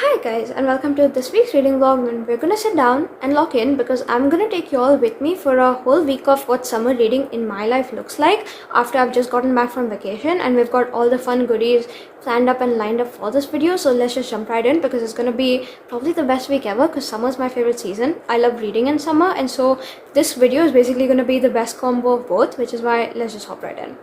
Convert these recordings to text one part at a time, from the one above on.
Hi guys, and welcome to this week's reading vlog, and we're gonna sit down and lock in because I'm gonna take you all with me for a whole week of what summer reading in my life looks like after I've just gotten back from vacation, and we've got all the fun goodies planned up and lined up for this video. So let's just jump right in because it's gonna be probably the best week ever because summer is my favorite season. I love reading in summer, and so this video is basically gonna be the best combo of both, which is why let's just hop right in.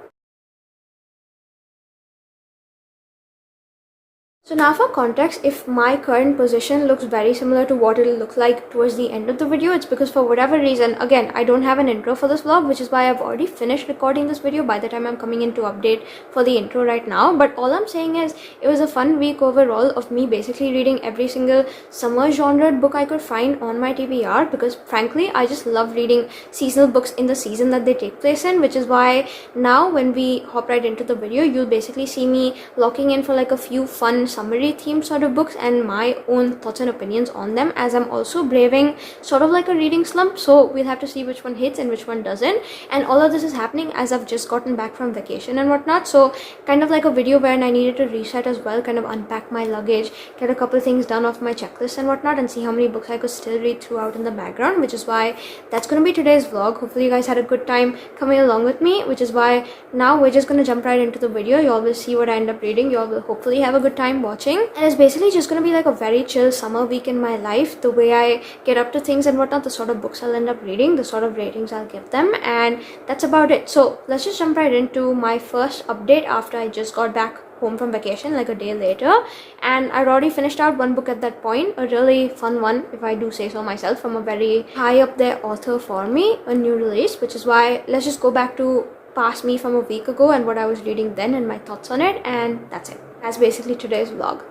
So now for context, if my current position looks very similar to what it'll look like towards the end of the video, it's because for whatever reason, again, I don't have an intro for this vlog, which is why I've already finished recording this video by the time I'm coming in to update for the intro right now. But all I'm saying is it was a fun week overall of me basically reading every single summer genre book I could find on my TBR, because frankly, I just love reading seasonal books in the season that they take place in, which is why now when we hop right into the video, you'll basically see me locking in for like a few fun summary themed sort of books and my own thoughts and opinions on them, as I'm also braving sort of like a reading slump. So we'll have to see which one hits and which one doesn't, and all of this is happening as I've just gotten back from vacation and whatnot. So kind of like a video wherein I needed to reset as well, kind of unpack my luggage, get a couple things done off my checklist and whatnot, and see how many books I could still read throughout in the background, which is why that's going to be today's vlog. Hopefully you guys had a good time coming along with me, which is why now we're just going to jump right into the video. You all will see what I end up reading. You all will hopefully have a good time watching, and it's basically just going to be like a very chill summer week in my life. The way I get up to things and whatnot, the sort of books I'll end up reading, the sort of ratings I'll give them, and that's about it. So let's just jump right into my first update after I just got back home from vacation like a day later, and I'd already finished out one book at that point, a really fun one if I do say so myself, from a very high up there author for me, a new release, which is why let's just go back to past me from a week ago and what I was reading then and my thoughts on it, and that's it. That's basically today's vlog.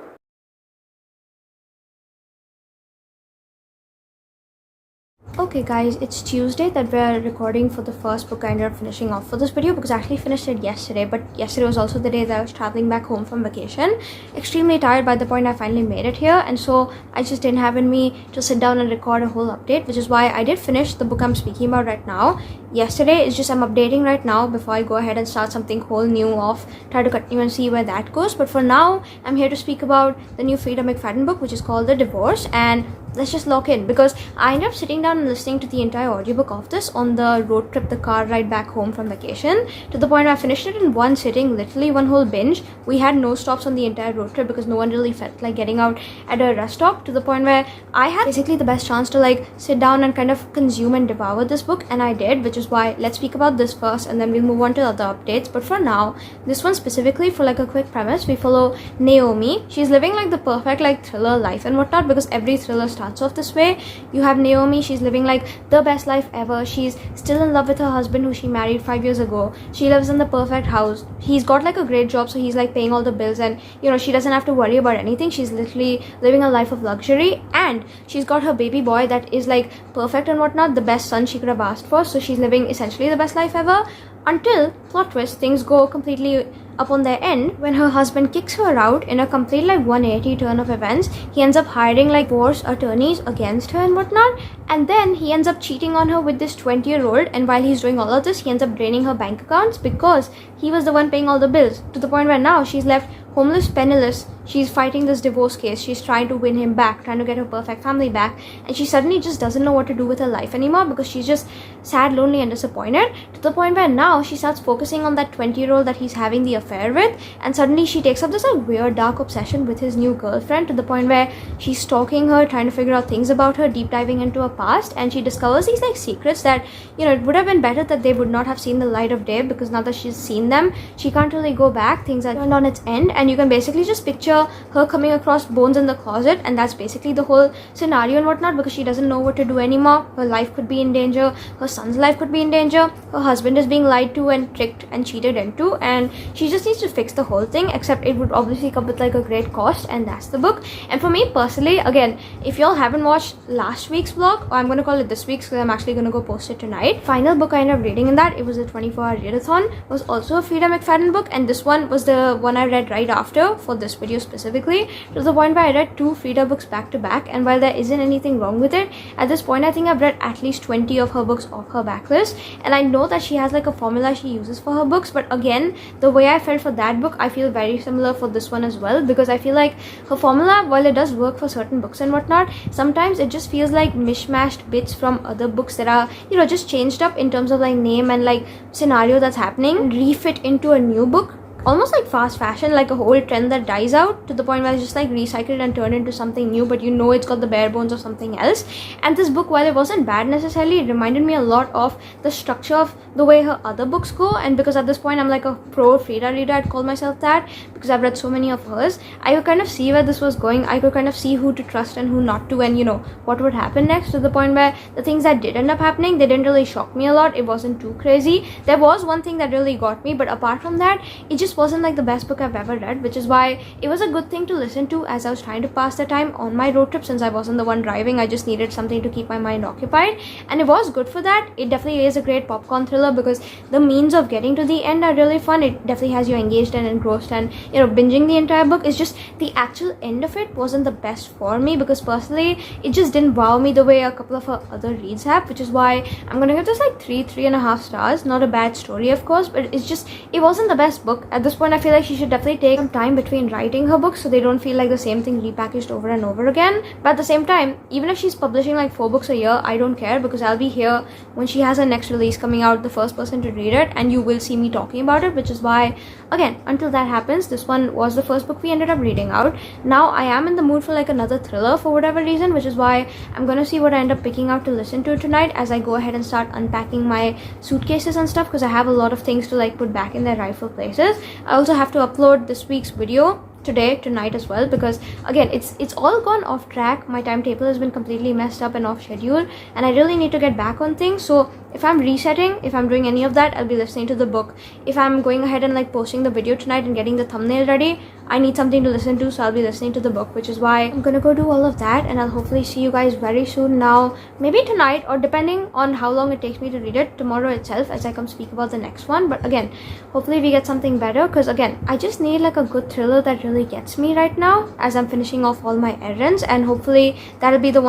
Okay guys, it's Tuesday that we're recording for the first book I ended up finishing off for this video, because I actually finished it yesterday, but yesterday was also the day that I was traveling back home from vacation. Extremely tired by the point I finally made it here, and so I just didn't have in me to sit down and record a whole update, which is why I did finish the book I'm speaking about right now. Yesterday is just I'm updating right now before I go ahead and start something whole new off, try to continue and see where that goes. But for now, I'm here to speak about the new Freida McFadden book, which is called The Divorce, and let's just lock in because I ended up sitting down and listening to the entire audiobook of this on the road trip, the car ride back home from vacation, to the point where I finished it in one sitting, literally one whole binge. We had no stops on the entire road trip because no one really felt like getting out at a rest stop, to the point where I had basically the best chance to like sit down and kind of consume and devour this book, and I did, which is why let's speak about this first and then we'll move on to other updates. But for now, this one specifically, for like a quick premise, we follow Naomi. She's living like the perfect like thriller life and whatnot, because every thriller starts off this way. You have Naomi, she's living like the best life ever. She's still in love with her husband who she married 5 years ago. She lives in the perfect house. He's got like a great job, so he's like paying all the bills, and you know, she doesn't have to worry about anything. She's literally living a life of luxury, and she's got her baby boy that is like perfect and whatnot, the best son she could have asked for. So she's living essentially the best life ever, until, plot twist, things go completely up on their end when her husband kicks her out in a complete like 180 turn of events. He ends up hiring like divorce attorneys against her and whatnot, and then he ends up cheating on her with this 20-year-old, and while he's doing all of this, he ends up draining her bank accounts because he was the one paying all the bills, to the point where now she's left homeless, penniless. She's fighting this divorce case. She's trying to win him back, trying to get her perfect family back, and she suddenly just doesn't know what to do with her life anymore because she's just sad, lonely, and disappointed, to the point where now she starts focusing on that 20-year-old that he's having the affair with, and suddenly she takes up this like weird dark obsession with his new girlfriend, to the point where she's stalking her, trying to figure out things about her, deep diving into her past, and she discovers these like secrets that, you know, it would have been better that they would not have seen the light of day, because now that she's seen them, she can't really go back. Things are turned on its end, and you can basically just picture her coming across bones in the closet, and that's basically the whole scenario and whatnot, because she doesn't know what to do anymore. Her life could be in danger, her son's life could be in danger, her husband is being lied to and tricked and cheated into, and she just needs to fix the whole thing, except it would obviously come with like a great cost, and that's the book. And for me personally, again, if y'all haven't watched last week's vlog, or I'm going to call it this week's because I'm actually going to go post it tonight, final book I ended up reading in that, it was a 24-hour readathon, was also a Freida McFadden book, and this one was the one I read right after for this video specifically, to the point where I read 2 Freida books back to back, and while there isn't anything wrong with it, at this point I think I've read at least 20 of her books off her backlist, and I know that she has like a formula she uses for her books, but again, the way I felt for that book, I feel very similar for this one as well, because I feel like her formula, while it does work for certain books and whatnot, sometimes it just feels like mishmashed bits from other books that are, you know, just changed up in terms of like name and like scenario that's happening, refit into a new book, almost like fast fashion, like a whole trend that dies out to the point where it's just like recycled and turned into something new, but you know it's got the bare bones of something else. And this book, while it wasn't bad necessarily, it reminded me a lot of the structure of the way her other books go, and because at this point I'm like a pro Freida reader, I'd call myself that, because I've read so many of hers, I could kind of see where this was going. I could kind of see who to trust and who not to, and you know what would happen next, to the point where the things that did end up happening, they didn't really shock me a lot. It wasn't too crazy. There was one thing that really got me, but apart from that, it just wasn't like the best book I've ever read, which is why it was a good thing to listen to as I was trying to pass the time on my road trip. Since I wasn't the one driving, I just needed something to keep my mind occupied, and it was good for that. It definitely is a great popcorn thriller because the means of getting to the end are really fun. It definitely has you engaged and engrossed, and you know, binging the entire book is just, the actual end of it wasn't the best for me, because personally it just didn't wow me the way a couple of her other reads have, which is why I'm gonna give this like 3.5 stars. Not a bad story of course, but it's just, it wasn't the best book. At this point I feel like she should definitely take some time between writing her books so they don't feel like the same thing repackaged over and over again. But at the same time, even if she's publishing like 4 books a year, I don't care, because I'll be here when she has her next release coming out, the first person to read it, and you will see me talking about it, which is why, again, until that happens, this one was the first book we ended up reading out. Now I am in the mood for like another thriller for whatever reason, which is why I'm gonna see what I end up picking out to listen to tonight as I go ahead and start unpacking my suitcases and stuff, because I have a lot of things to like put back in their rightful places. I also have to upload this week's video tonight as well, because again, it's all gone off track. My timetable has been completely messed up and off schedule, and I really need to get back on things. So if I'm resetting, if I'm doing any of that, I'll be listening to the book. If I'm going ahead and like posting the video tonight and getting the thumbnail ready, I need something to listen to, so I'll be listening to the book, which is why I'm gonna go do all of that, and I'll hopefully see you guys very soon. Now maybe tonight, or depending on how long it takes me to read it, tomorrow itself as I come speak about the next one. But again, hopefully we get something better, because again, I just need like a good thriller that really gets me right now as I'm finishing off all my errands, and hopefully that'll be the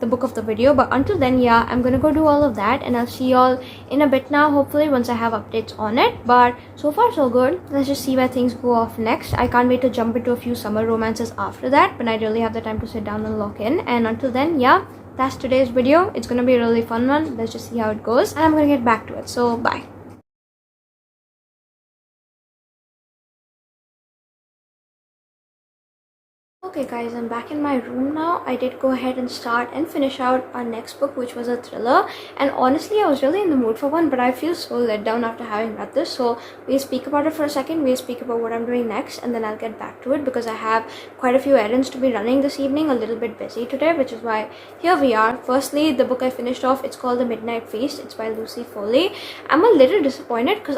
book of the video. But until then, yeah, I'm gonna go do all of that, and I'll see y'all in a bit now, hopefully once I have updates on it. But so far so good. Let's just see where things go off next. I can't wait to jump into a few summer romances after that, but I really have the time to sit down and lock in. And until then, yeah, that's today's video. It's gonna be a really fun one. Let's just see how it goes, and I'm gonna get back to it. So bye. Okay guys, I'm back in my room now. I did go ahead and start and finish out our next book, which was a thriller, and honestly I was really in the mood for one, but I feel so let down after having read this. So we'll speak about it for a second, we'll speak about what I'm doing next, and then I'll get back to it, because I have quite a few errands to be running this evening, a little bit busy today, which is why here we are. Firstly, the book I finished off, it's called The Midnight Feast. It's by Foley. I'm a little disappointed because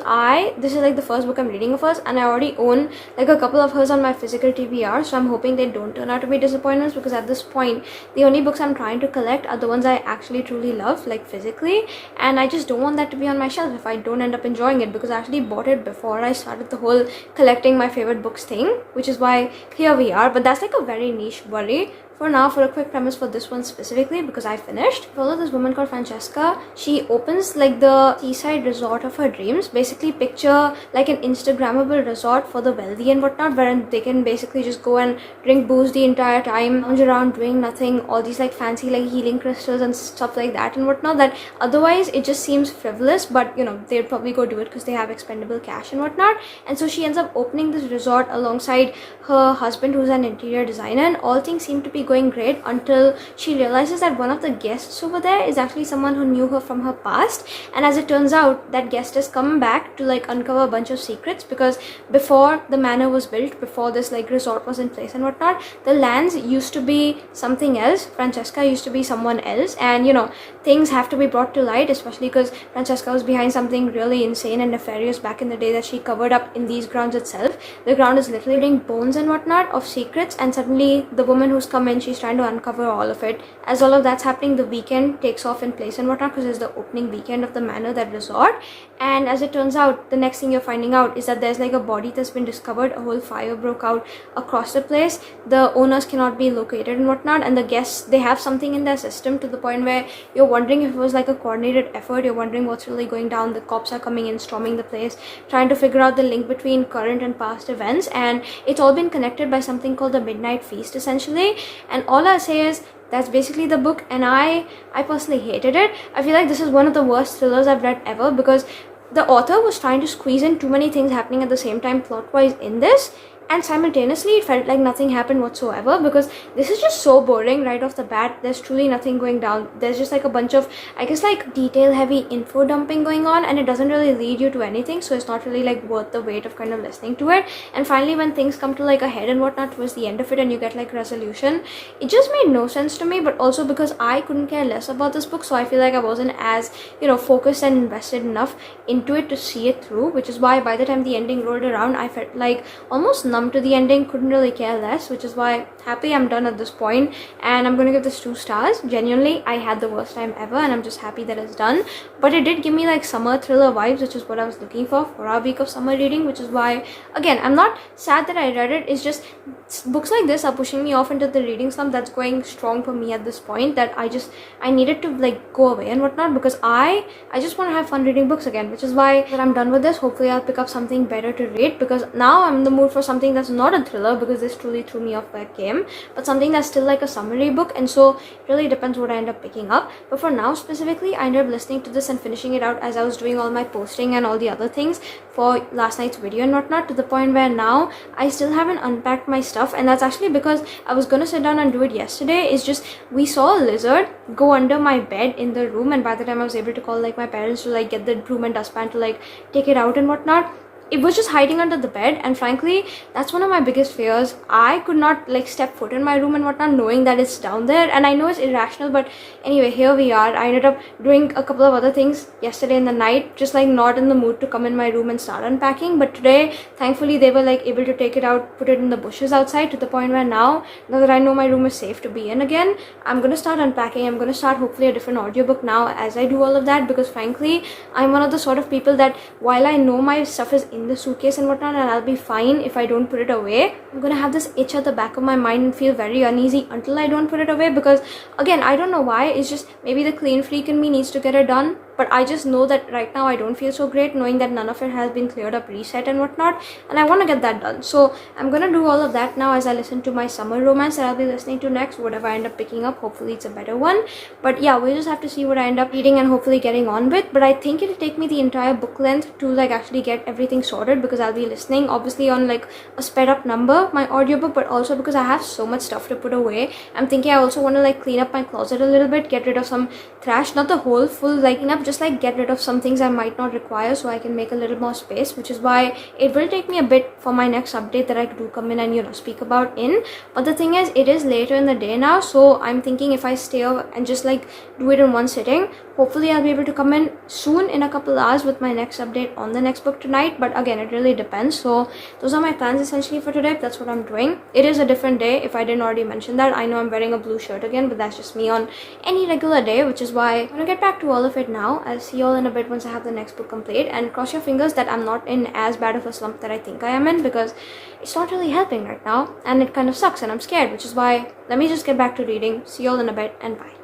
this is like the first book I'm reading of hers, and I already own like a couple of hers on my physical TBR, so I'm hoping they don't turn out to be disappointments, because at this point the only books I'm trying to collect are the ones I actually truly love, like physically, and I just don't want that to be on my shelf if I don't end up enjoying it, because I actually bought it before I started the whole collecting my favorite books thing, which is why here we are. But that's like a very niche worry. For now, for a quick premise for this one specifically, because I finished, follow this woman called Francesca. She opens like the seaside resort of her dreams. Basically picture like an Instagrammable resort for the wealthy and whatnot, wherein they can basically just go and drink booze the entire time, lounge around doing nothing, all these like fancy like healing crystals and stuff like that and whatnot, that otherwise it just seems frivolous, but you know, they'd probably go do it because they have expendable cash and whatnot. And so she ends up opening this resort alongside her husband, who's an interior designer, and all things seem to be going great until she realizes that one of the guests over there is actually someone who knew her from her past. And as it turns out, that guest has come back to like uncover a bunch of secrets, because before the manor was built, before this like resort was in place and whatnot, the lands used to be something else. Francesca used to be someone else, and you know, things have to be brought to light, especially because Francesca was behind something really insane and nefarious back in the day that she covered up in these grounds itself. The ground is literally bones and whatnot of secrets, and suddenly the woman who's come in and she's trying to uncover all of it. As all of that's happening, the weekend takes off in place and whatnot, because it's the opening weekend of the manor, that resort. And as it turns out, the next thing you're finding out is that there's like a body that's been discovered. A whole fire broke out across the place. The owners cannot be located and whatnot, and the guests, they have something in their system to the point where you're wondering if it was like a coordinated effort. You're wondering what's really going down. The cops are coming in, storming the place, trying to figure out the link between current and past events, and it's all been connected by something called the Midnight Feast, essentially. And all I'll say is that's basically the book, and I personally hated it. I feel like this is one of the worst thrillers I've read ever, because the author was trying to squeeze in too many things happening at the same time plot-wise in this, and simultaneously it felt like nothing happened whatsoever, because this is just so boring right off the bat. There's truly nothing going down. There's just like a bunch of, I guess, like detail heavy info dumping going on, and it doesn't really lead you to anything, so it's not really like worth the wait of kind of listening to it. And finally, when things come to like a head and whatnot towards the end of it and you get like resolution, it just made no sense to me. But also because I couldn't care less about this book, so I feel like I wasn't as, focused and invested enough into it to see it through, which is why by the time the ending rolled around, I felt like almost numb to the ending, couldn't really care less, which is why happy I'm done at this point, and I'm gonna give this 2 stars. Genuinely, I had the worst time ever, and I'm just happy that it's done. But it did give me like summer thriller vibes, which is what I was looking for our week of summer reading, which is why, again, I'm not sad that I read it. It's just books like this are pushing me off into the reading slump that's going strong for me at this point, that I needed to like go away and whatnot, because I just want to have fun reading books again, which is why that I'm done with this. Hopefully I'll pick up something better to read, because now I'm in the mood for something that's not a thriller, because this truly threw me off that game, but something that's still like a summary book. And so it really depends what I end up picking up. But for now specifically, I ended up listening to this and finishing it out as I was doing all my posting and all the other things for last night's video and whatnot, to the point where now I still haven't unpacked my stuff. And that's actually because I was gonna sit down and do it yesterday. It's just we saw a lizard go under my bed in the room, and by the time I was able to call like my parents to like get the broom and dustpan to like take it out and whatnot, it was just hiding under the bed. And frankly, that's one of my biggest fears. I could not like step foot in my room and whatnot knowing that it's down there, and I know it's irrational, but anyway, here we are. I ended up doing a couple of other things yesterday in the night, just like not in the mood to come in my room and start unpacking. But today, thankfully, they were like able to take it out, put it in the bushes outside, to the point where now that I know my room is safe to be in again, I'm gonna start unpacking. I'm gonna start hopefully a different audiobook now as I do all of that, because frankly, I'm one of the sort of people that while I know my stuff is in the suitcase and whatnot, and I'll be fine if I don't put it away, I'm gonna have this itch at the back of my mind and feel very uneasy until I don't put it away. Because again, I don't know why, it's just maybe the clean freak in me needs to get it done, but I just know that right now I don't feel so great knowing that none of it has been cleared up, reset and whatnot, and I want to get that done. So I'm gonna do all of that now as I listen to my summer romance that I'll be listening to next. Whatever I end up picking up, hopefully it's a better one. But yeah, we'll just have to see what I end up reading and hopefully getting on with. But I think it'll take me the entire book length to like actually get everything sorted, because I'll be listening obviously on like a sped up number, my audiobook, but also because I have so much stuff to put away. I'm thinking I also want to like clean up my closet a little bit, get rid of some trash, not the whole full like clean up, just like get rid of some things I might not require, so I can make a little more space, which is why it will take me a bit for my next update that I do come in and speak about in. But the thing is, it is later in the day now, so I'm thinking if I stay over and just like do it in one sitting, hopefully I'll be able to come in soon in a couple hours with my next update on the next book tonight. But again, it really depends. So those are my plans essentially for today. That's what I'm doing. It is a different day, if I didn't already mention that. I know I'm wearing a blue shirt again, but that's just me on any regular day, which is why I'm gonna get back to all of it now. I'll see you all in a bit once I have the next book complete, and cross your fingers that I'm not in as bad of a slump that I think I am in, because it's not really helping right now and it kind of sucks and I'm scared, which is why let me just get back to reading. See you all in a bit, and bye.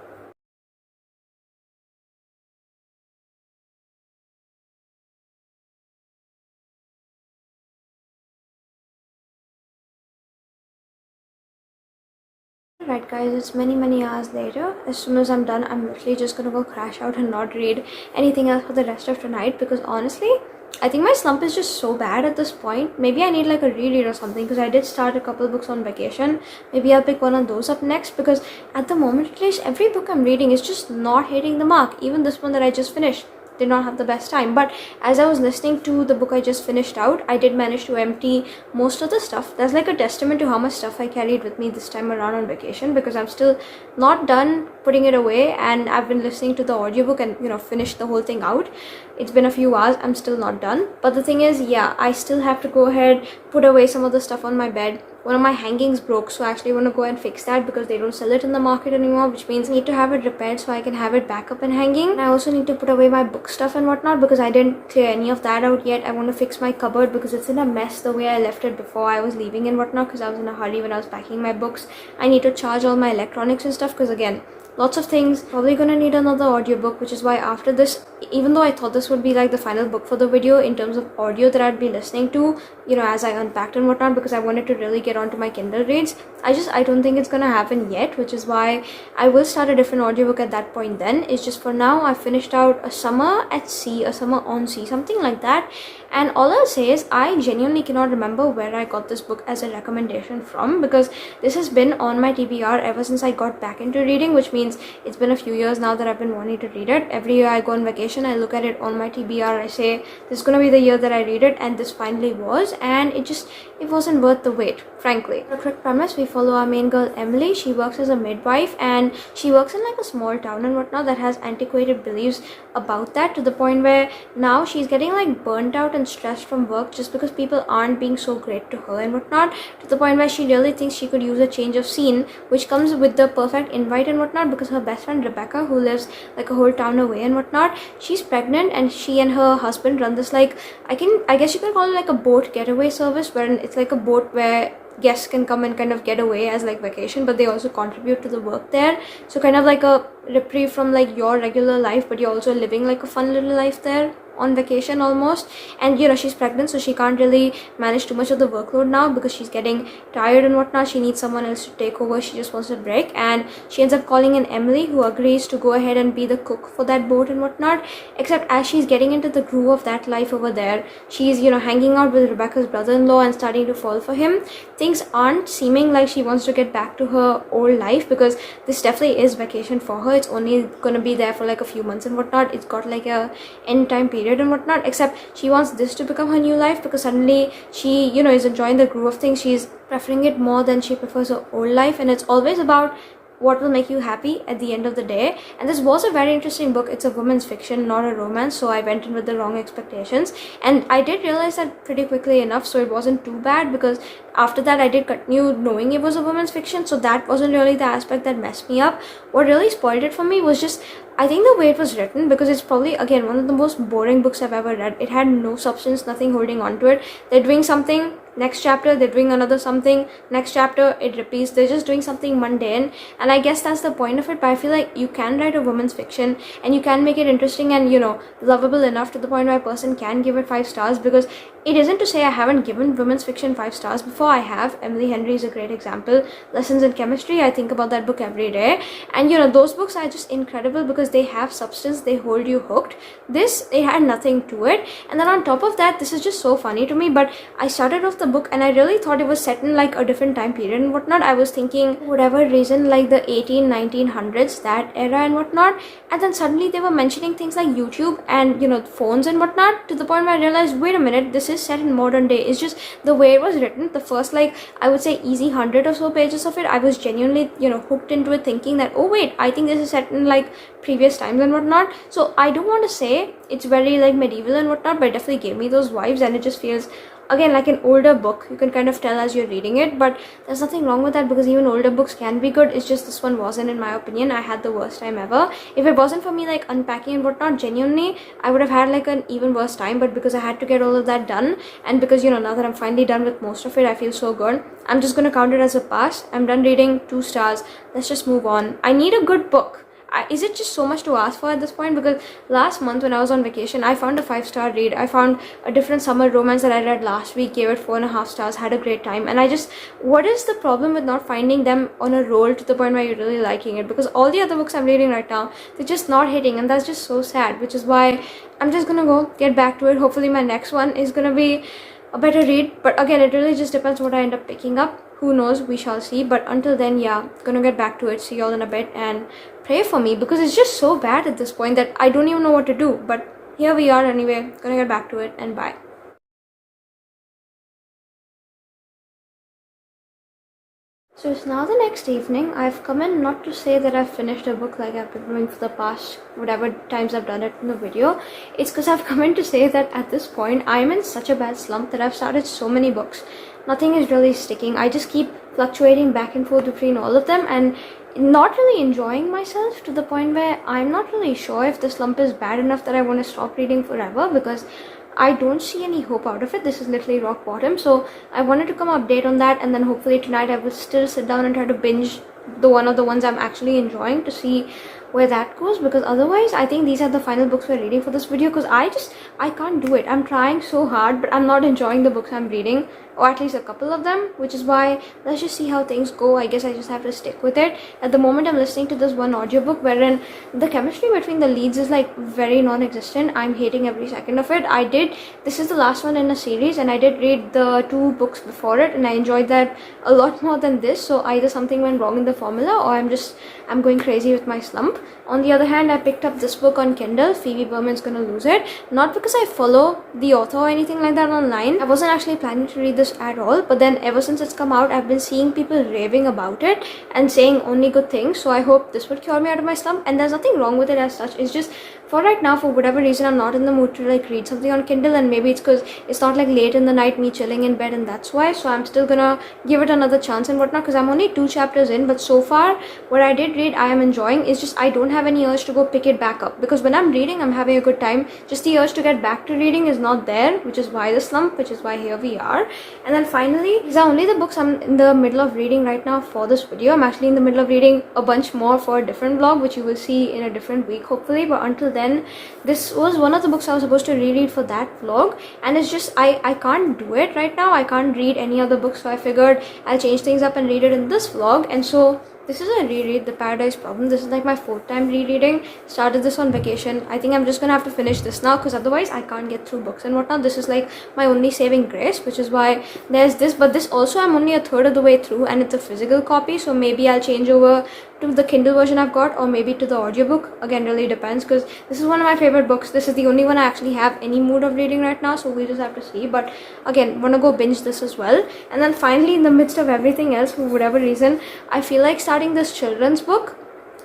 Right guys, it's many hours later. As soon as I'm done, I'm literally just gonna go crash out and not read anything else for the rest of tonight, because honestly, I think my slump is just so bad at this point. Maybe I need like a reread or something, because I did start a couple books on vacation. Maybe I'll pick one of those up next, because at the moment at least every book I'm reading is just not hitting the mark. Even this one that I just finished did not have the best time. But as I was listening to the book I just finished out, I did manage to empty most of the stuff. That's like a testament to how much stuff I carried with me this time around on vacation, because I'm still not done putting it away, and I've been listening to the audiobook and finished the whole thing out. It's been a few hours, I'm still not done. But the thing is, yeah, I still have to go ahead, put away some of the stuff on my bed, one of my hangings broke, so I actually want to go and fix that because they don't sell it in the market anymore, which means I need to have it repaired so I can have it back up and hanging. And I also need to put away my book stuff and whatnot because I didn't clear any of that out yet. I want to fix my cupboard because it's in a mess the way I left it before I was leaving and whatnot, because I was in a hurry when I was packing my books. I need to charge all my electronics and stuff because, again, lots of things. Probably gonna need another audiobook, which is why after this, even though I thought this would be like the final book for the video in terms of audio that I'd be listening to, you know, as I unpacked and whatnot, because I wanted to really get onto my Kindle reads, I don't think it's gonna happen yet, which is why I will start a different audiobook at that point then. It's just for now, I finished out A Summer at Sea, A Summer on Sea, something like that. And all I'll say is I genuinely cannot remember where I got this book as a recommendation from, because this has been on my TBR ever since I got back into reading, which means it's been a few years now that I've been wanting to read it. Every year I go on vacation, I look at it on my TBR, I say this is gonna be the year that I read it, and this finally was, and it wasn't worth the wait, frankly. A quick premise: we follow our main girl Emily. She works as a midwife, and she works in like a small town and whatnot that has antiquated beliefs about that, to the point where now she's getting like burnt out and stressed from work just because people aren't being so great to her and whatnot, to the point where she really thinks she could use a change of scene, which comes with the perfect invite and whatnot, because her best friend Rebecca, who lives like a whole town away and whatnot, she's pregnant, and she and her husband run this like, I guess you could call it like a boat getaway service, where it's like a boat where guests can come and kind of get away as like vacation, but they also contribute to the work there, so kind of like a reprieve from like your regular life, but you're also living like a fun little life there on vacation almost. And you know, she's pregnant, so she can't really manage too much of the workload now because she's getting tired and whatnot. She needs someone else to take over. She just wants a break, and she ends up calling in Emily, who agrees to go ahead and be the cook for that boat and whatnot. Except as she's getting into the groove of that life over there, she's, you know, hanging out with Rebecca's brother-in-law and starting to fall for him. Things aren't seeming like she wants to get back to her old life, because this definitely is vacation for her. It's only gonna be there for like a few months and whatnot. It's got like a end time period and whatnot, except she wants this to become her new life, because suddenly she, you know, is enjoying the groove of things. She's preferring it more than she prefers her old life, and it's always about what will make you happy at the end of the day. And this was a very interesting book. It's a women's fiction, not a romance, so I went in with the wrong expectations, and I did realize that pretty quickly enough, so it wasn't too bad, because after that I did continue knowing it was a women's fiction, so that wasn't really the aspect that messed me up. What really spoiled it for me was just, I think, the way it was written, because it's probably, again, one of the most boring books I've ever read. It had no substance, nothing holding on to it. They're doing something, next chapter they're doing another something, next chapter it repeats. They're just doing something mundane, and I guess that's the point of it. But I feel like you can write a women's fiction and you can make it interesting and, you know, lovable enough to the point where a person can give it 5 stars, because it isn't to say I haven't given women's fiction 5 stars before. I have. Emily Henry is a great example. Lessons in Chemistry, I think about that book every day, and you know, those books are just incredible because they have substance, they hold you hooked. This, it had nothing to it, and then on top of that, this is just so funny to me, but I started off the book and I really thought it was set in like a different time period and whatnot. I was thinking, for whatever reason, like the 1900s, that era and whatnot, and then suddenly they were mentioning things like YouTube and, you know, phones and whatnot, to the point where I realized, wait a minute, this is set in modern day. It's just the way it was written. The first, like, I would say easy 100 or so pages of it, I was genuinely, you know, hooked into it, thinking that, oh wait, I think this is set in like previous times and whatnot. So I don't want to say it's very like medieval and whatnot, but it definitely gave me those vibes, and it just feels, again, like an older book. You can kind of tell as you're reading it, but there's nothing wrong with that, because even older books can be good. It's just this one wasn't, in my opinion. I had the worst time ever. If it wasn't for me like unpacking and whatnot, genuinely I would have had like an even worse time, but because I had to get all of that done, and because, you know, now that I'm finally done with most of it, I feel so good. I'm just gonna count it as a pass. I'm done reading. 2 stars. Let's just move on. I need a good book. Is it just so much to ask for at this point? Because last month when I was on vacation, I found a 5-star read. I found a different summer romance that I read last week, gave it 4.5 stars, had a great time. And I just, what is the problem with not finding them on a roll to the point where you're really liking it? Because all the other books I'm reading right now, they're just not hitting, and that's just so sad, which is why I'm just gonna go get back to it. Hopefully my next one is gonna be a better read, but again, it really just depends what I end up picking up. Who knows, we shall see. But until then, yeah, gonna get back to it. See y'all in a bit, and pray for me, because it's just so bad at this point that I don't even know what to do. But here we are anyway. Gonna get back to it, and bye. So it's now the next evening. I've come in not to say that I've finished a book like I've been doing for the past whatever times I've done it in the video. It's because I've come in to say that at this point I'm in such a bad slump that I've started so many books. nothing is really sticking. I just keep fluctuating back and forth between all of them and not really enjoying myself, to the point where I'm not really sure if the slump is bad enough that I want to stop reading forever, because I don't see any hope out of it. This is literally rock bottom. So I wanted to come update on that, and then hopefully tonight I will still sit down and try to binge the one of the ones I'm actually enjoying to see where that goes, because otherwise I think these are the final books we're reading for this video, because I can't do it. I'm trying so hard, but I'm not enjoying the books I'm reading, or at least a couple of them, which is why let's just see how things go. I guess I just have to stick with it. At the moment I'm listening to this one audiobook wherein the chemistry between the leads is like very non-existent. I'm hating every second of it. This is the last one in a series, and I did read the 2 books before it, and I enjoyed that a lot more than this. So either something went wrong in the formula, or I'm going crazy with my slump. On the other hand, I picked up this book on Kindle, Phoebe Berman's Gonna Lose It, not because I follow the author or anything like that online. I wasn't actually planning to read this at all, but then ever since it's come out, I've been seeing people raving about it and saying only good things, so I hope this would cure me out of my slump. And there's nothing wrong with it as such. It's just, for right now, for whatever reason, I'm not in the mood to like read something on Kindle, and maybe it's because it's not like late in the night, me chilling in bed, and that's why. So I'm still gonna give it another chance and whatnot, because I'm only 2 chapters in, but so far what I did read I am enjoying. It's just I don't have any urge to go pick it back up, because when I'm reading I'm having a good time. Just the urge to get back to reading is not there, which is why the slump, which is why here we are. And then finally, these are only the books I'm in the middle of reading right now for this video. I'm actually in the middle of reading a bunch more for a different vlog, which you will see in a different week hopefully, but until then this was one of the books I was supposed to reread for that vlog, and it's just I can't do it right now. I can't read any other books, so I figured I'll change things up and read it in this vlog. And so this is a reread, The Paradise Problem. This is like my 4th time rereading. Started this on vacation. I think I'm just gonna have to finish this now, because otherwise I can't get through books and whatnot. This is like my only saving grace, which is why there's this. But this also I'm only a third of the way through, and it's a physical copy, so maybe I'll change over to the Kindle version I've got, or maybe to the audiobook. Again, really depends, because this is one of my favorite books. This is the only one I actually have any mood of reading right now, so we'll just have to see. But again, wanna go binge this as well. And then finally, in the midst of everything else, for whatever reason, I feel like starting this children's book.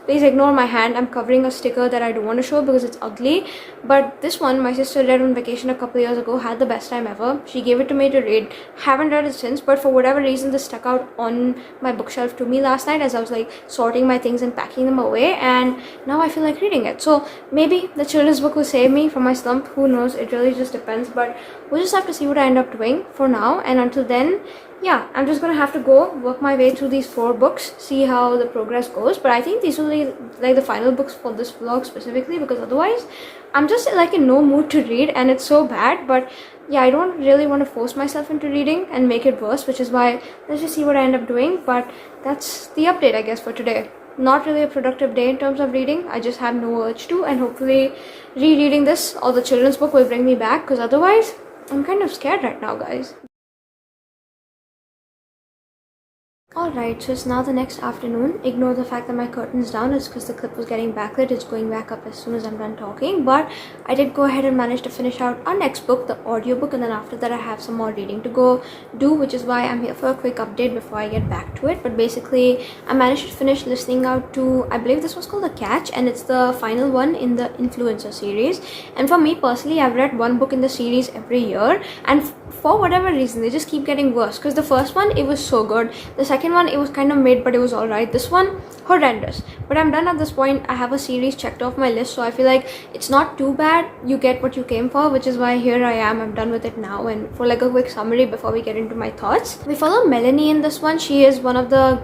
Please ignore my hand. I'm covering a sticker that I don't want to show because it's ugly. But this one, my sister read on vacation a couple years ago. Had the best time ever. She gave it to me to read. Haven't read it since, but for whatever reason, this stuck out on my bookshelf to me last night as I was like sorting my things and packing them away. And now I feel like reading it. So maybe the children's book will save me from my slump. Who knows? It really just depends. But we'll just have to see what I end up doing for now. And until then, yeah, I'm just gonna have to go work my way through these 4 books, see how the progress goes. But I think these will be like the final books for this vlog specifically, because otherwise I'm just like in no mood to read, and it's so bad. But yeah, I don't really want to force myself into reading and make it worse, which is why let's just see what I end up doing. But that's the update, I guess, for today. Not really a productive day in terms of reading. I just have no urge to, and hopefully rereading this or the children's book will bring me back, because otherwise I'm kind of scared right now, guys. Alright, so it's now the next afternoon. Ignore the fact that my curtain's down. It's because the clip was getting backlit. It's going back up as soon as I'm done talking. But I did go ahead and manage to finish out our next book, the audiobook, and then after that I have some more reading to go do, which is why I'm here for a quick update before I get back to it. But basically, I managed to finish listening out to, I believe this was called The Catch, and it's the final one in the Influencer series. And for me personally, I've read one book in the series every year, and for whatever reason, they just keep getting worse. Because the first one, it was so good. The second one, it was kind of mid, but it was alright. This one, horrendous. But I'm done at this point. I have a series checked off my list, so I feel like it's not too bad. You get what you came for, which is why here I am. I'm done with it now. And for like a quick summary before we get into my thoughts, we follow Melanie in this one. She is one of the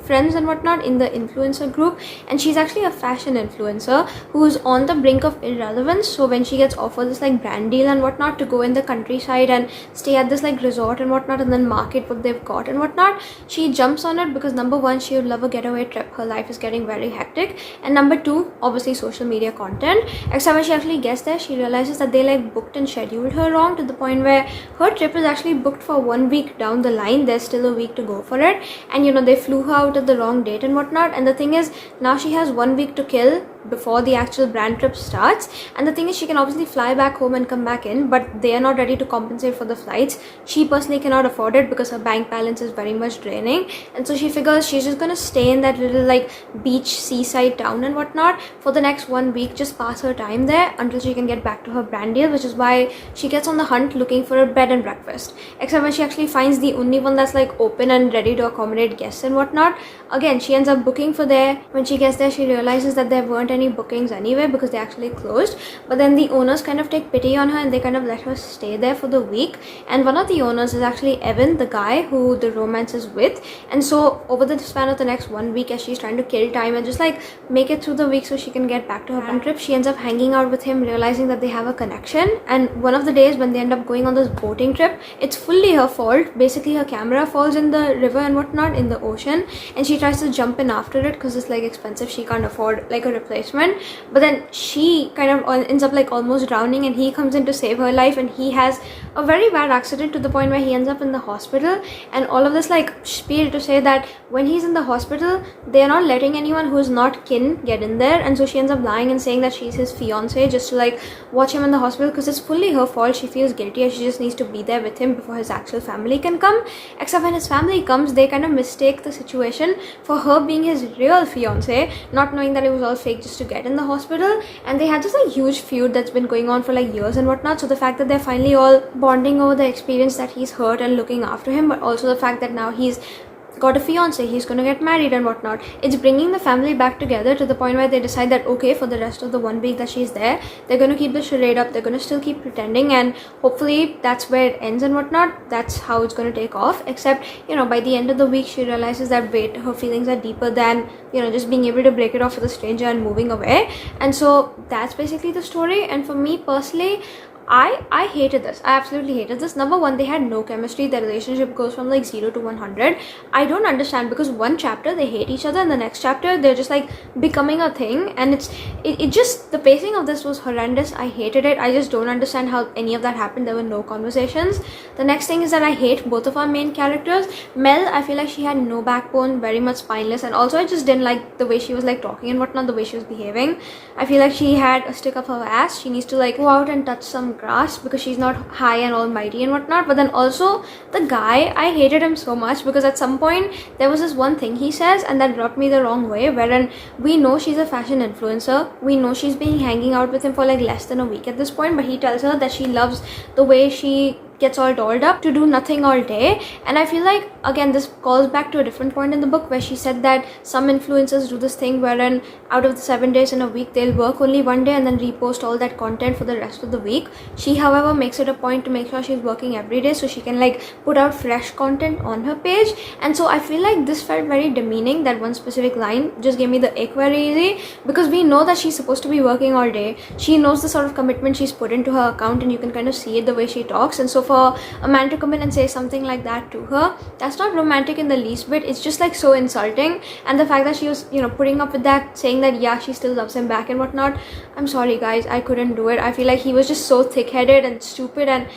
friends and whatnot in the influencer group, and she's actually a fashion influencer who's on the brink of irrelevance. So when she gets offered this like brand deal and whatnot to go in the countryside and stay at this like resort and whatnot and then market what they've got and whatnot, she jumps on it because number one, she would love a getaway trip. Her life is getting very hectic, and number two, obviously social media content. Except when she actually gets there, she realizes that they like booked and scheduled her wrong, to the point where her trip is actually booked for 1 week down the line. There's still a week to go for it, and you know, they flew her out at the wrong date and whatnot. And the thing is, now she has 1 week to kill before the actual brand trip starts. And the thing is, she can obviously fly back home and come back in, but they are not ready to compensate for the flights. She personally cannot afford it because her bank balance is very much draining, and so she figures she's just gonna stay in that little like beach seaside town and whatnot for the next 1 week, just pass her time there until she can get back to her brand deal, which is why she gets on the hunt looking for a bed and breakfast. Except when she actually finds the only one that's like open and ready to accommodate guests and whatnot, again she ends up booking for there. When she gets there, she realizes that there weren't any bookings anyway because they actually closed, but then the owners kind of take pity on her and they kind of let her stay there for the week. And one of the owners is actually Evan, the guy who the romance is with. And so over the span of the next 1 week, as she's trying to kill time and just like make it through the week so she can get back to her brand trip, she ends up hanging out with him, realizing that they have a connection. And one of the days when they end up going on this boating trip, it's fully her fault. Basically her camera falls in the river and whatnot, in the ocean, and she tries to jump in after it because it's like expensive, she can't afford like a replacement. But then she kind of ends up like almost drowning, and he comes in to save her life, and he has a very bad accident to the point where he ends up in the hospital. And all of this like spiel to say that when he's in the hospital, they're not letting anyone who is not kin get in there, and so she ends up lying and saying that she's his fiance just to like watch him in the hospital because it's fully her fault. She feels guilty and she just needs to be there with him before his actual family can come. Except when his family comes, they kind of mistake the situation for her being his real fiance, not knowing that it was all fake just to get in the hospital. And they had this like huge feud that's been going on for like years and whatnot. So the fact that they're finally all bonding over the experience that he's hurt and looking after him, but also the fact that now he's got a fiance, he's gonna get married and whatnot, it's bringing the family back together to the point where they decide that okay, for the rest of the 1 week that she's there, they're gonna keep the charade up, they're gonna still keep pretending, and hopefully that's where it ends and whatnot. That's how it's gonna take off. Except, you know, by the end of the week she realizes that wait, her feelings are deeper than, you know, just being able to break it off with a stranger and moving away. And so that's basically the story. And for me personally, I hated this. I absolutely hated this. Number one, they had no chemistry. Their relationship goes from like 0 to 100. I don't understand, because one chapter they hate each other and the next chapter they're just like becoming a thing, and it just, the pacing of this was horrendous. I hated it. I just don't understand how any of that happened. There were no conversations. The next thing is that I hate both of our main characters. Mel, I feel like she had no backbone, very much spineless, and also I just didn't like the way she was like talking and whatnot, the way she was behaving. I feel like she had a stick up her ass. She needs to like go out and touch some grass because she's not high and almighty and whatnot. But then also the guy, I hated him so much because at some point there was this one thing he says and that rubbed me the wrong way, wherein we know she's a fashion influencer, we know she's been hanging out with him for like less than a week at this point, but he tells her that she loves the way she gets all dolled up to do nothing all day. And I feel like, again, this calls back to a different point in the book where she said that some influencers do this thing wherein out of the 7 days in a week they'll work only one day and then repost all that content for the rest of the week. She, however, makes it a point to make sure she's working every day so she can like put out fresh content on her page. And so I feel like this felt very demeaning. That one specific line just gave me the ick very easy, because we know that she's supposed to be working all day. She knows the sort of commitment she's put into her account, and you can kind of see it the way she talks. And so for a man to come in and say something like that to her, that's not romantic in the least bit. It's just like so insulting. And the fact that she was, you know, putting up with that, saying that yeah, she still loves him back and whatnot, I'm sorry guys, I couldn't do it. I feel like he was just so thick-headed and stupid, and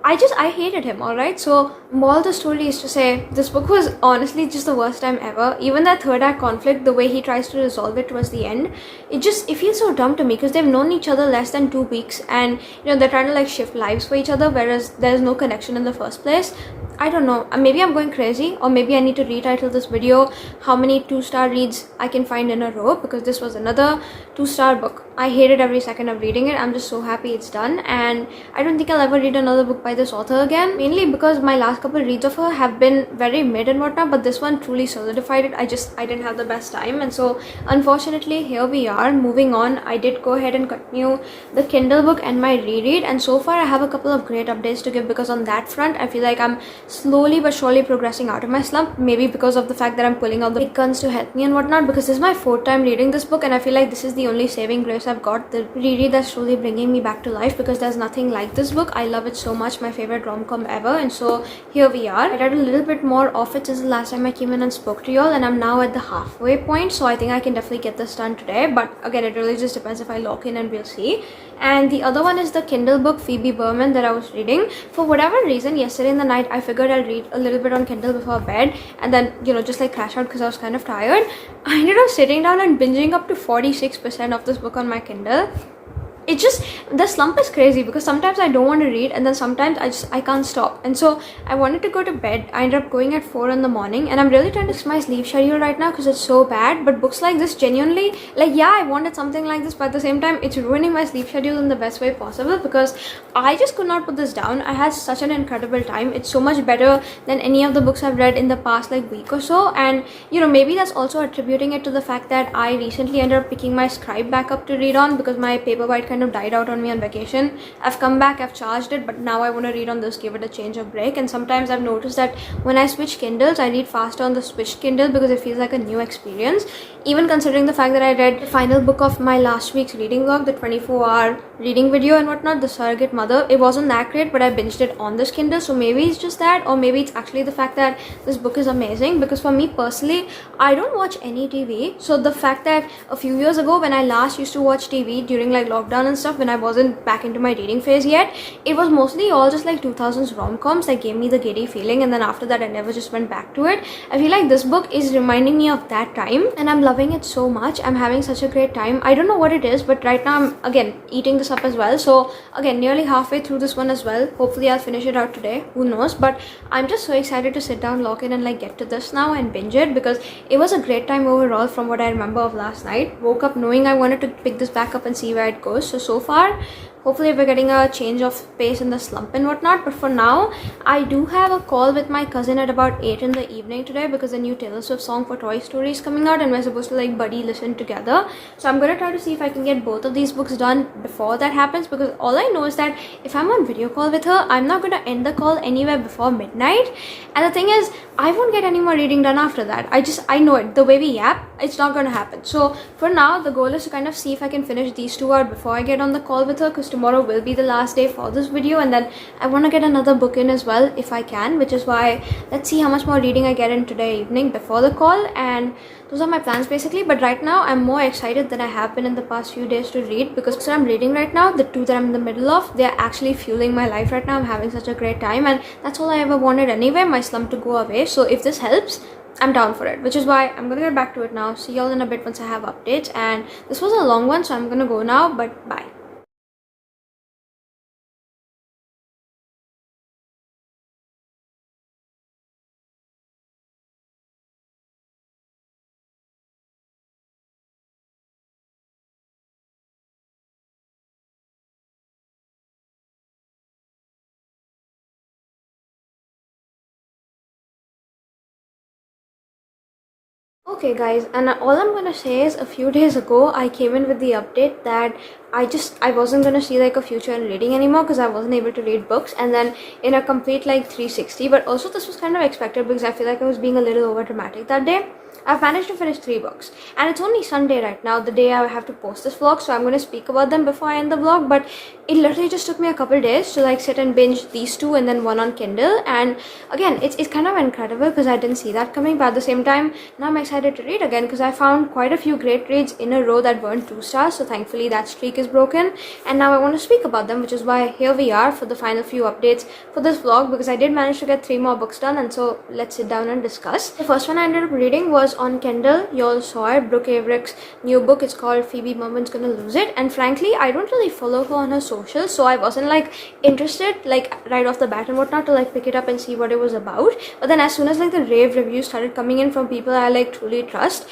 I hated him. Alright, so moral of the story is to say this book was honestly just the worst time ever. Even that third act conflict, the way he tries to resolve it towards the end, it feels so dumb to me, because they've known each other less than 2 weeks, and you know, they're trying to like shift lives for each other, whereas there's no connection in the first place. I don't know, maybe I'm going crazy, or maybe I need to retitle this video how many 2-star reads I can find in a row, because this was another 2-star book. I hated every second of reading it. I'm just so happy it's done, and I don't think I'll ever read another book by this author again, mainly because my last couple reads of her have been very mid and whatnot, but this one truly solidified it. I didn't have the best time, and so unfortunately here we are. Moving on, I did go ahead and continue the Kindle book and my reread, and so far I have a couple of great updates to give, because on that front I feel like I'm slowly but surely progressing out of my slump, maybe because of the fact that I'm pulling out the big guns to help me and whatnot, because this is my 4th time reading this book, and I feel like this is the only saving grace I've got, the reread that's slowly bringing me back to life, because there's nothing like this book. I love it so much, my favorite rom-com ever. And so here we are. I read a little bit more of it since the last time I came in and spoke to y'all, and I'm now at the halfway point, so I think I can definitely get this done today. But again, it really just depends if I lock in, and we'll see. and the other one is the Kindle book Phoebe Berman that I was reading. For whatever reason, yesterday in the night I figured I'll read a little bit on Kindle before bed, and then just like crash out because I was kind of tired. I ended up sitting down and binging up to 46% of this book on my Kindle. It just, the slump is crazy because sometimes I don't want to read, and then sometimes I can't stop, and so I wanted to go to bed. I ended up going at 4 in the morning, and I'm really trying to fix my sleep schedule right now because it's so bad. But books like this, genuinely, like, yeah, I wanted something like this, but at the same time it's ruining my sleep schedule in the best way possible because I just could not put this down. I had such an incredible time. It's so much better than any of the books I've read in the past like week or so, and maybe that's also attributing it to the fact that I recently ended up picking my Scribe back up to read on because my Paperwhite kind of died out on me on vacation. I've come back, I've charged it, but now I want to read on this, give it a change of break. And sometimes I've noticed that when I switch Kindles, I read faster on the switched Kindle because it feels like a new experience. Even considering the fact that I read the final book of my last week's reading vlog, the 24-hour reading video and whatnot, The Surrogate Mother, it wasn't that great, but I binged it on this Kindle. So maybe it's just that, or maybe it's actually the fact that this book is amazing. Because for me personally, I don't watch any TV. So the fact that a few years ago when I last used to watch TV during like lockdown and stuff, when I wasn't back into my reading phase yet, it was mostly all just like 2000s rom-coms that gave me the giddy feeling, and then after that I never just went back to it. I feel like this book is reminding me of that time, and I'm loving it so much. I'm having such a great time. I don't know what it is, but right now I'm again eating this up as well. So again, nearly halfway through this one as well. Hopefully I'll finish it out today, who knows. But I'm just so excited to sit down, lock in, and like get to this now and binge it because it was a great time overall from what I remember of last night. Woke up knowing I wanted to pick this back up and see where it goes. So far, hopefully we're getting a change of pace in the slump and whatnot. But for now, I do have a call with my cousin at about 8 in the evening today because the new Taylor Swift song for Toy Story is coming out and we're supposed to like buddy listen together. So I'm gonna try to see if I can get both of these books done before that happens, because all I know is that if I'm on video call with her, I'm not gonna end the call anywhere before midnight. And the thing is, I won't get any more reading done after that. I know it. The way we yap, it's not gonna happen. So for now, the goal is to kind of see if I can finish these two out before I get on the call with her, because tomorrow will be the last day for this video, and then I want to get another book in as well if I can, which is why let's see how much more reading I get in today evening before the call. And those are my plans basically. But right now I'm more excited than I have been in the past few days to read, because what I'm reading right now, the two that I'm in the middle of, they're actually fueling my life right now. I'm having such a great time, and that's all I ever wanted anyway, my slump to go away. So if this helps, I'm down for it, which is why I'm gonna get back to it now. See y'all in a bit once I have updates. And this was a long one, so I'm gonna go now, but bye. Okay guys, and all I'm gonna say is a few days ago I came in with the update that I wasn't gonna see like a future in reading anymore because I wasn't able to read books, and then in a complete like 360. But also this was kind of expected because I feel like I was being a little over dramatic that day. I've managed to finish 3 books, and it's only Sunday right now, the day I have to post this vlog, so I'm going to speak about them before I end the vlog. But it literally just took me a couple days to like sit and binge these 2 and then 1 on Kindle. And again, it's kind of incredible because I didn't see that coming, but at the same time now I'm excited to read again because I found quite a few great reads in a row that weren't 2 stars, so thankfully that streak is broken, and now I want to speak about them, which is why here we are for the final few updates for this vlog, because I did manage to get 3 more books done. And so let's sit down and discuss. The first one I ended up reading was on Kindle. You all saw it, Brooke Averick's new book. It's called Phoebe Merman's Gonna Lose It, and frankly I don't really follow her on her socials, so I wasn't like interested like right off the bat and whatnot to like pick it up and see what it was about. But then as soon as like the rave reviews started coming in from people I like truly trust,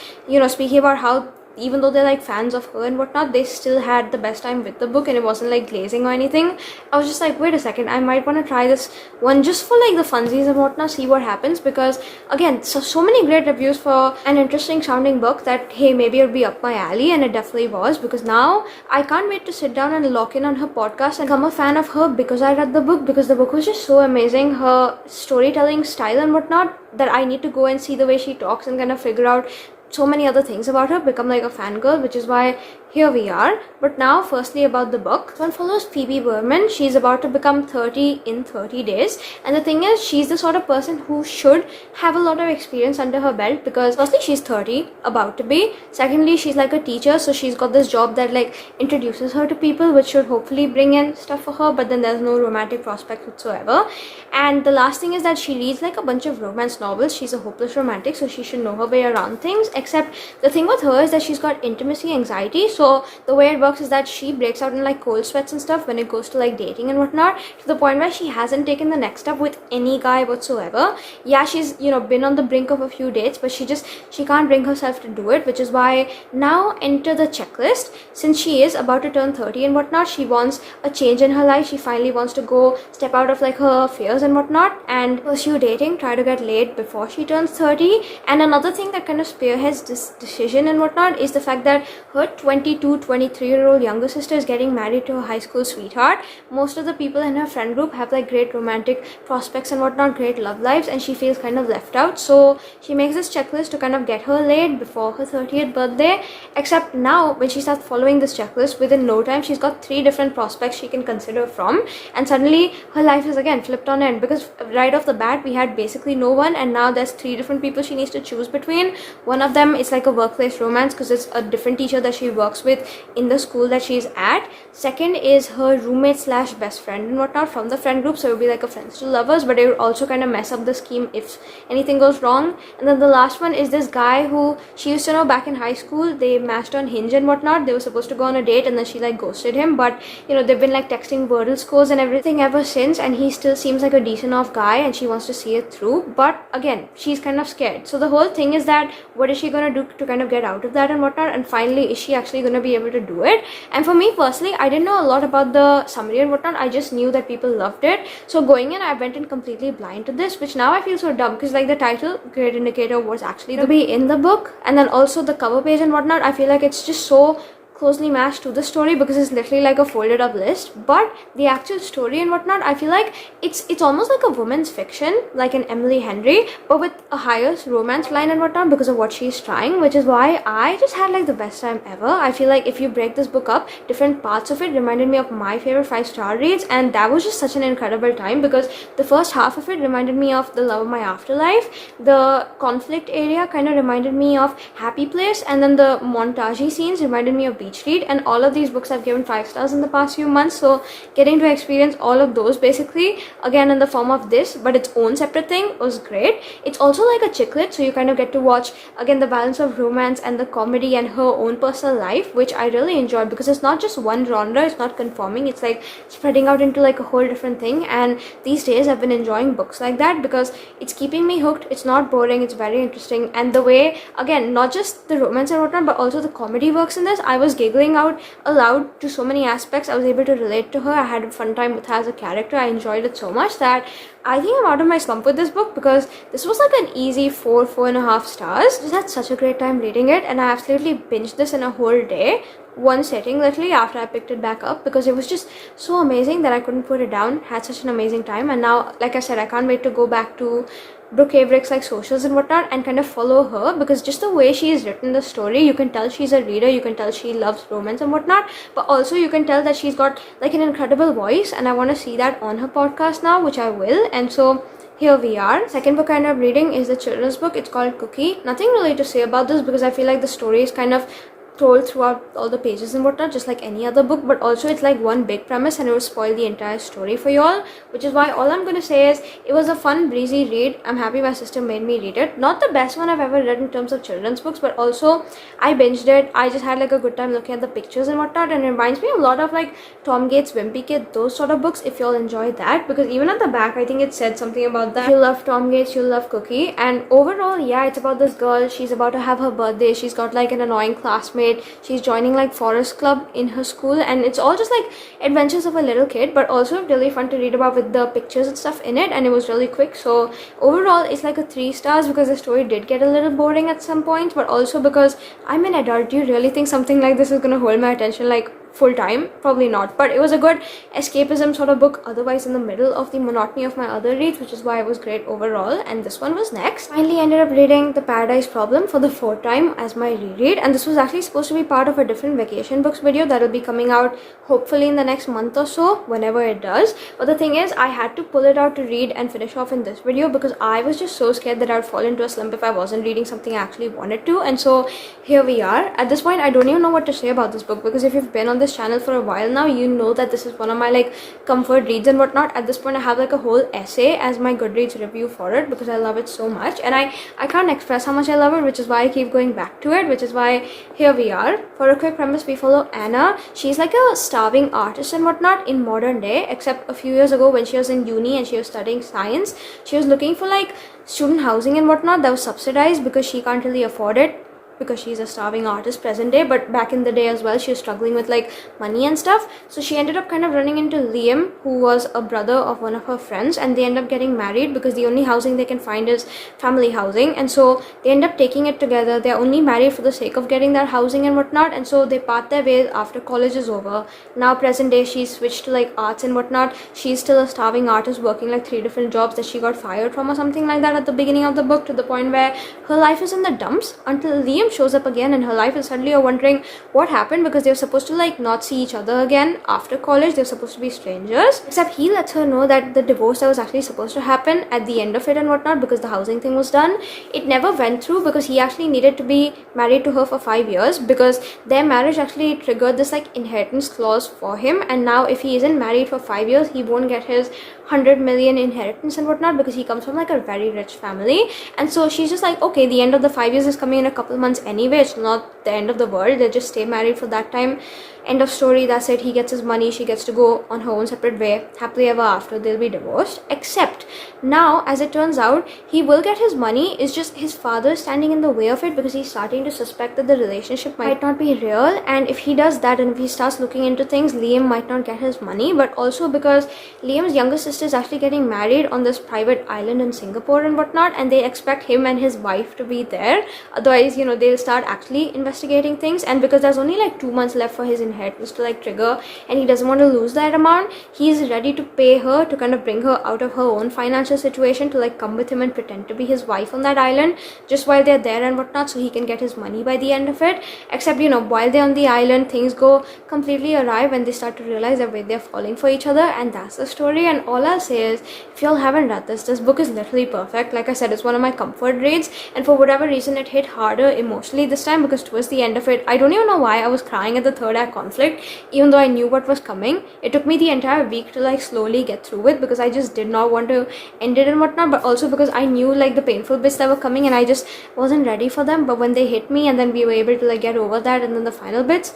speaking about how even though they're like fans of her and whatnot, they still had the best time with the book and it wasn't like glazing or anything. I was just like, wait a second, I might want to try this one just for like the funsies and whatnot, see what happens, because again, so many great reviews for an interesting sounding book that hey, maybe it'll be up my alley, and it definitely was, because now I can't wait to sit down and lock in on her podcast and become a fan of her because I read the book, because the book was just so amazing, her storytelling style and whatnot, that I need to go and see the way she talks and kind of figure out so many other things about her, become like a fangirl, which is why here we are. But now, firstly about the book. One follows Phoebe Berman. She's about to become 30 in 30 days. And the thing is, she's the sort of person who should have a lot of experience under her belt, because firstly, she's 30, about to be. Secondly, she's like a teacher, so she's got this job that like introduces her to people, which should hopefully bring in stuff for her, but then there's no romantic prospect whatsoever. And the last thing is that she reads like a bunch of romance novels. She's a hopeless romantic, so she should know her way around things. Except the thing with her is that she's got intimacy anxiety. So the way it works is that she breaks out in like cold sweats and stuff when it goes to like dating and whatnot, to the point where she hasn't taken the next step with any guy whatsoever. Yeah, she's been on the brink of a few dates, but she can't bring herself to do it, which is why now enter the checklist. Since she is about to turn 30 and whatnot, she wants a change in her life. She finally wants to go step out of like her fears and whatnot and pursue dating, try to get laid before she turns 30. And another thing that kind of spearheads this decision and whatnot is the fact that her 23-year-old younger sister is getting married to her high school sweetheart. Most of the people in her friend group have like great romantic prospects and whatnot, great love lives, and she feels kind of left out. So she makes this checklist to kind of get her laid before her 30th birthday. Except now, when she starts following this checklist, within no time she's got 3 different prospects she can consider from, and suddenly her life is again flipped on end, because right off the bat we had basically no one, and now there's 3 different people she needs to choose between. One of them is like a workplace romance, because it's a different teacher that she works with in the school that she's at. Second is her roommate slash best friend and whatnot from the friend group, so it would be like a friends to lovers, but it would also kind of mess up the scheme if anything goes wrong. And then the last one is this guy who she used to know back in high school. They matched on Hinge and whatnot. They were supposed to go on a date, and then she like ghosted him, but they've been like texting Wordle scores and everything ever since, and he still seems like a decent enough guy, and she wants to see it through. But again, she's kind of scared. So the whole thing is that what is she gonna do to kind of get out of that and whatnot, and finally, is she actually gonna be able to do it? And for me personally, I didn't know a lot about the summary and whatnot. I just knew that people loved it. So going in, I went in completely blind to this, which now I feel so dumb, because like the title, Great Indicator, was actually to be in the book, and then also the cover page and whatnot, I feel like it's just so closely matched to the story, because it's literally like a folded up list. But the actual story and whatnot, I feel like it's almost like a woman's fiction, like an Emily Henry, but with a higher romance line and whatnot, because of what she's trying, which is why I just had like the best time ever. I feel like if you break this book up, different parts of it reminded me of my favorite 5-star reads, and that was just such an incredible time, because the first half of it reminded me of The Love of My Afterlife, the conflict area kind of reminded me of Happy Place, and then the montage scenes reminded me of Beach Read. And all of these books I've given 5 stars in the past few months, so getting to experience all of those basically again in the form of this, but its own separate thing, was great. It's also like a chick lit, so you kind of get to watch again the balance of romance and the comedy and her own personal life, which I really enjoyed, because it's not just one genre, it's not conforming, it's like spreading out into like a whole different thing. And these days I've been enjoying books like that, because it's keeping me hooked, it's not boring, it's very interesting. And the way, again, not just the romance and whatnot, but also the comedy works in this. I was giggling out aloud to so many aspects. I was able to relate to her. I had a fun time with her as a character. I enjoyed it so much that I think I'm out of my slump with this book, because this was like an easy 4.5 stars. Just had such a great time reading it, and I absolutely binged this in a whole day, one sitting literally, after I picked it back up, because it was just so amazing that I couldn't put it down. Had such an amazing time, and now, like I said, I can't wait to go back to Brooke Averick's like socials and whatnot and kind of follow her, because just the way she's written the story, you can tell she's a reader, you can tell she loves romance and whatnot, but also you can tell that she's got like an incredible voice, and I want to see that on her podcast now, which I will. And so here we are. Second book I ended up reading is the children's book. It's called Cookie. Nothing really to say about this, because I feel like the story is kind of told throughout all the pages and whatnot, just like any other book, but also it's like one big premise and it will spoil the entire story for y'all, which is why all I'm going to say is it was a fun breezy read. I'm happy my sister made me read it. Not the best one I've ever read in terms of children's books, but also I binged it. I just had like a good time looking at the pictures and whatnot, and it reminds me a lot of like Tom Gates, Wimpy Kid, those sort of books, if y'all enjoy that, because even at the back I think it said something about that. If you love Tom Gates, you'll love Cookie. And overall, yeah, it's about this girl. She's about to have her birthday. She's got like an annoying classmate. She's joining like Forest Club in her school, and it's all just like adventures of a little kid, but also really fun to read about with the pictures and stuff in it, and it was really quick. So overall it's like a 3 stars, because the story did get a little boring at some points, but also because I'm an adult. Do you really think something like this is gonna hold my attention like full time, probably not, but it was a good escapism sort of book otherwise in the middle of the monotony of my other reads, which is why it was great overall. And this one was next. Finally ended up reading The Paradise Problem for the 4th time as my reread, and this was actually supposed to be part of a different vacation books video that will be coming out hopefully in the next month or so, whenever it does. But the thing is, I had to pull it out to read and finish off in this video because I was just so scared that I would fall into a slump if I wasn't reading something I actually wanted to. And so here we are. At this point, I don't even know what to say about this book, because if you've been on this channel for a while now, you know that this is one of my like comfort reads and whatnot. At this point, I have like a whole essay as my Goodreads review for it because I love it so much, and I can't express how much I love it, which is why I keep going back to it, which is why here we are. For a quick premise, we follow Anna. She's like a starving artist and whatnot in modern day, except a few years ago when she was in uni and she was studying science, she was looking for like student housing and whatnot that was subsidized because she can't really afford it, because she's a starving artist present day, but back in the day as well she was struggling with like money and stuff. So she ended up kind of running into Liam, who was a brother of one of her friends, and they end up getting married because the only housing they can find is family housing. And so they end up taking it together. They're only married for the sake of getting that housing and whatnot, and so they part their ways after college is over. Now present day, she's switched to like arts and whatnot. She's still a starving artist working like 3 different jobs that she got fired from or something like that at the beginning of the book, to the point where her life is in the dumps until Liam shows up again in her life, and suddenly you're wondering what happened, because they're supposed to like not see each other again after college. They're supposed to be strangers, except he lets her know that the divorce that was actually supposed to happen at the end of it and whatnot, because the housing thing was done, it never went through because he actually needed to be married to her for 5 years, because their marriage actually triggered this like inheritance clause for him. And now if he isn't married for 5 years, he won't get his 100 million inheritance and whatnot, because he comes from like a very rich family. And so she's just like, okay, the end of the 5 years is coming in a couple months anyway, it's not the end of the world, they just stay married for that time, end of story, that's it. He gets his money, she gets to go on her own separate way, happily ever after, they'll be divorced. Except now, as it turns out, he will get his money, it's just his father is standing in the way of it, because he's starting to suspect that the relationship might not be real. And if he does that, and if he starts looking into things, Liam might not get his money. But also because Liam's younger sister is actually getting married on this private island in Singapore and whatnot, and they expect him and his wife to be there, otherwise, you know, they'll start actually investigating things. And because there's only like 2 months left for his inheritance to like trigger, and he doesn't want to lose that amount, he's ready to pay her to kind of bring her out of her own financial situation, to like come with him and pretend to be his wife on that island just while they're there and whatnot, so he can get his money by the end of it. Except, you know, while they're on the island, things go completely awry when they start to realize that they're falling for each other, and that's the story. And all I'll say is, if y'all haven't read this book is literally perfect. Like I said, it's one of my comfort reads, and for whatever reason it hit harder emotionally this time, because towards the end of it, I don't even know why I was crying at the third act conflict, even though I knew what was coming. It took me the entire week to like slowly get through it, because I just did not want to end it and whatnot, but also because I knew like the painful bits that were coming and I just wasn't ready for them. But when they hit me, and then we were able to like get over that, and then the final bits,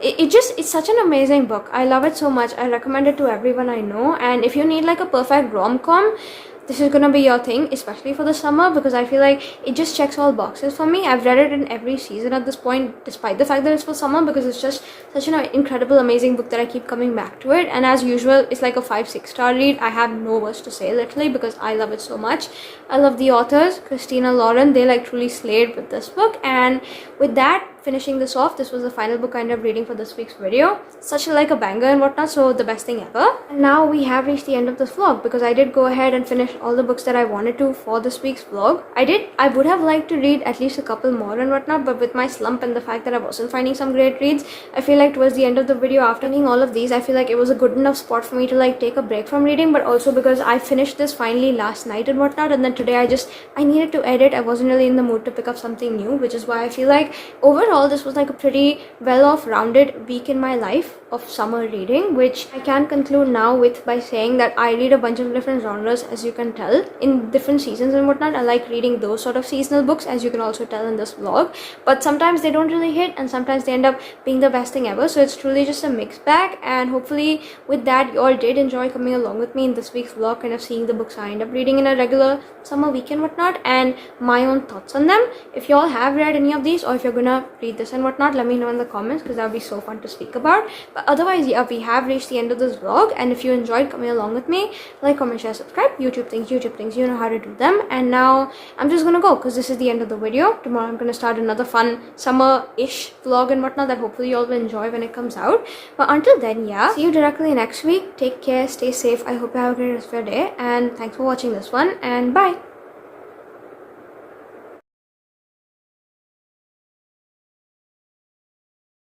it's such an amazing book. I love it so much. I recommend it to everyone I know. And if you need like a perfect rom-com, this is gonna be your thing, especially for the summer, because I feel like it just checks all boxes for me. I've read it in every season at this point, despite the fact that it's for summer, because it's just such an incredible, amazing book that I keep coming back to it. And as usual, it's like a 5-6 star read. I have no words to say, literally, because I love it so much. I love the authors, Christina, Lauren, they like truly slayed with this book. And with that, finishing this off, this was the final book I ended up reading for this week's video. Such like a banger and whatnot, so the best thing ever. And now we have reached the end of this vlog, because I did go ahead and finish all the books that I wanted to for this week's vlog. I would have liked to read at least a couple more and whatnot, but with my slump and the fact that I wasn't finding some great reads, I feel like towards the end of the video, after reading all of these, I feel like it was a good enough spot for me to like take a break from reading. But also because I finished this finally last night and whatnot, and then today I needed to edit. I wasn't really in the mood to pick up something new, which is why I feel like overall this was like a pretty well-off rounded week in my life of summer reading, which I can conclude now with by saying that I read a bunch of different genres, as you can tell, in different seasons and whatnot. I like reading those sort of seasonal books, as you can also tell in this vlog, but sometimes they don't really hit, and sometimes they end up being the best thing ever. So it's truly just a mixed bag, and hopefully with that you all did enjoy coming along with me in this week's vlog, kind of seeing the books I end up reading in a regular summer week and whatnot, and my own thoughts on them. If you all have read any of these, or if you're gonna read this and whatnot, let me know in the comments because that would be so fun to speak about. But otherwise, yeah, we have reached the end of this vlog, and if you enjoyed coming along with me, like, comment, share, subscribe. YouTube things, you know how to do them. And now I'm just gonna go because this is the end of the video. Tomorrow I'm gonna start another fun summer-ish vlog and whatnot that hopefully you all will enjoy when it comes out. But until then, yeah, see you directly next week. Take care, stay safe. I hope you have a great rest of your day, and thanks for watching this one, and bye.